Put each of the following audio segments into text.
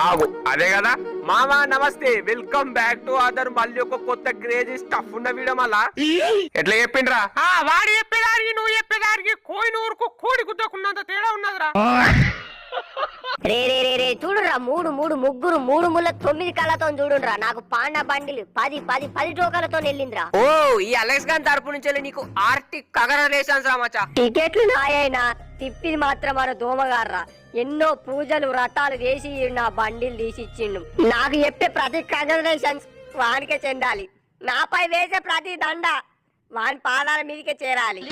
ఆగు అదే కదా మామా నమస్తే వెల్కమ్ బ్యాక్ టు అదర్ మళ్ళీ ఒక కొత్త క్రేజీ స్టఫ్ ఉన్న వీడియో మళ్ళా ఎట్లా చెప్పిండ్రా వాడు చెప్పేదానికి నువ్వు చెప్పేదానికి కోయిన ఊరుకు కోడి గుద్దకున్నంత తేడా ఉన్నదిరా. రే రే రే రే చూడురా మూడు మూడు ముగ్గురు మూడు ముళ్ళ 9 కళ్ళతో చూడురా. నాకు పాండా బండిలు 10 టోకలతో వెళ్ళిందిరా. ఓ ఈ అలెక్స్ గారి తరపు నుంచి నీకు ఆర్టిక్ కంగ్రాచులేషన్స్ రా మచ్చా. టికెట్లు నాయైనా తిప్పిది మాత్రం మన దోమగార్రా. ఎన్నో పూజలు వ్రతాలు చేసి నా బండిలు తీసిచ్చిండు. నాకు చెప్పే ప్రతి కంగ్రాచులేషన్స్ వానికే చెందాలి. నాపై వేసే ప్రతి దండ వాని పాదాల మీదకే చేరాలి.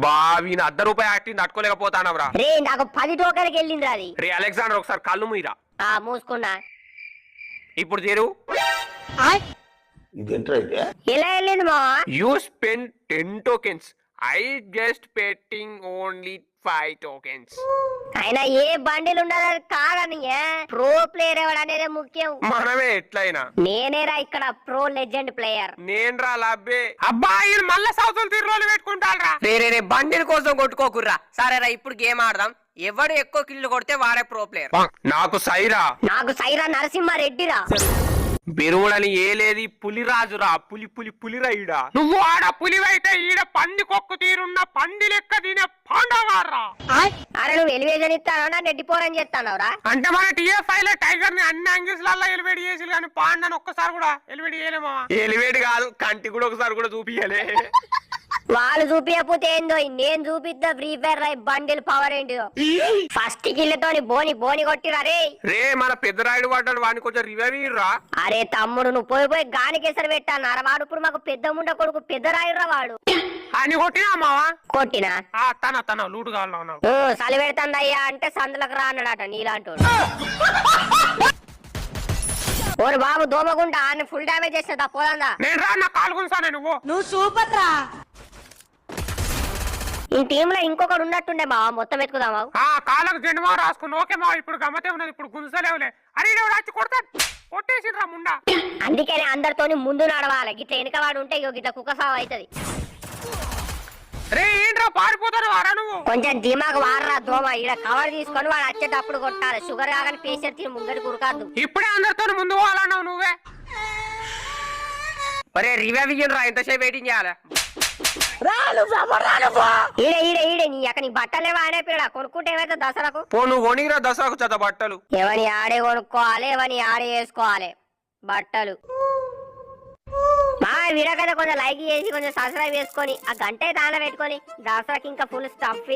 బావిన ₹1 యాక్టింగ్ తట్టుకోలేకపోతానవరా. రే నాకు 10 టోకలకి వెళ్ళిందిరా అది. రే అలెగ్జాండర్ ఒకసారి కళ్ళు మీరా. మూసుకున్నా. ఇప్పుడు చేరు. ఎలా వెళ్ళింది మావా? You spend 10 tokens. I just betting only 5 tokens. అయినా ఏ బండిలు ఉండదు కాదని ప్రో ప్లేయర్ ఎవడనేదే ముఖ్యం. మనమే ఎట్లయినా నేనేరా ఇక్కడ ప్రో లెజెండ్ ప్లేయర్. నేను రా లబ్బే. అబ్బాయి మళ్ళా సౌతులు తిరుగులు పెట్టుకుంటారా. రే బండిల కోసం కొట్టుకోకుర్రా. సరేరా ఇప్పుడు గేమ్ ఆడదాం. ఎవడు ఎక్కువ కిల్లు కొడితే వాడే ప్రో ప్లేయర్. నాకు సైరా. నాకు సైరా నరసింహారెడ్డిరా. బెరువులని ఏలేది పులిరాజురా. పులిరా ఈడ. నువ్వు ఆడ పులివైతే ఈడ పంది కొక్కు తీరున్న పంది లెక్క తినే పాండవారా. అరే నువ్వు ఎలివేషన్ ఇస్తానో నెట్టిపోరని చెప్తానవరా. అంటే మన TF5 లో టైగర్ ని అన్ని యాంగిల్స్ లలో ఎలివేట్ చేసి కానీ పాండని ఒక్కసారి కూడా ఎలివేట్ చేయలేమా. ఎలివేట్ కాదు కంటి కూడా ఒకసారి కూడా చూపియలే. వాళ్ళు చూపించకపోతే ఏందో నేను చూపిద్దా ఫ్రీ ఫైర్ రై బండిల్ పవర్ ఏంటిదో. ఫస్ట్ కిల్లతోని బోని కొట్టిరా రే. రే మన పెద్ద రాయుడు పడ్డాడు వాడిని కొంచెం రివైవ్ ఇయ్యరా. అరే తమ్ముడు నువ్వు పోయి గానికేసరి పెట్టాను. వాడు ఇప్పుడు మాకు పెద్ద ముండ కొడుకు పెద్ద రాయుడురా వాడు. అని కొట్టినా మావా. కొట్టినా తన లూటు కావాలి ఉన్నావు. చలి పెడుతుందయ్యా అంటే సందులకు రా అన్నాడట నీలాంటి. ఓరు బాబు దోమగుంటా ఆయన ఫుల్ డామేజ్ చేస్తా పోదా. నేను రా నా కాలుగుంసానే నువ్వు సూపర్ రా. ఈ టీమ్ లో ఇంకొకడు ఉన్నట్టుండే మావా మొత్తం ఎత్తుకుదామా. కాళ్ళకు జెండుమా రాసుకుని ఓకే మావా. ఇప్పుడు గమ్మతే ఉన్నది. ఇప్పుడు గుంజలేవులే. అరే వచ్చి కొడతాడు కొట్టేసిరా ముండా. అందుకనే అందరితోని ముందు నడవాలి. గిట్ల వెనక వాడు ఉంటే గిట్ల కుక్క సాగు అవుతుంది. రే ఏంట్రా పారిపోతారు వారా నువ్వు. కొంచెం దిమాగ్ వాడరా దోమ. ఈడ కవర్ తీసుకొని వాడు వచ్చేటప్పుడు కొట్టాలి. షుగర్ కాగానే పేషెంట్ తిని ముంగడి కురకాదు. ఇప్పుడే అందరితో ముందు పోవాలన్నావు నువ్వే. ఒరే రివైవ్ ఇయ్యండి రా. ఎంతసేపు వెయిటింగ్ చేయాలి. ఈడే నీ అక్క నీ బట్టలే వాడే పీడ కొనుక్కుంటే ఏమైతే దసరాకు. పో నువ్వు కొనిరా దసరాకు చద బట్టలు. ఎవని ఆడే కొనుక్కోవాలి ఎవని ఆడే వేసుకోవాలి బట్టలు. మా వీడియో కదా కొంచెం లైక్ చేసి కొంచెం సబ్స్క్రైబ్ చేసుకొని ఆ గంట దాన పెట్టుకొని దసరాకి ఇంకా ఫుల్ స్టఫ్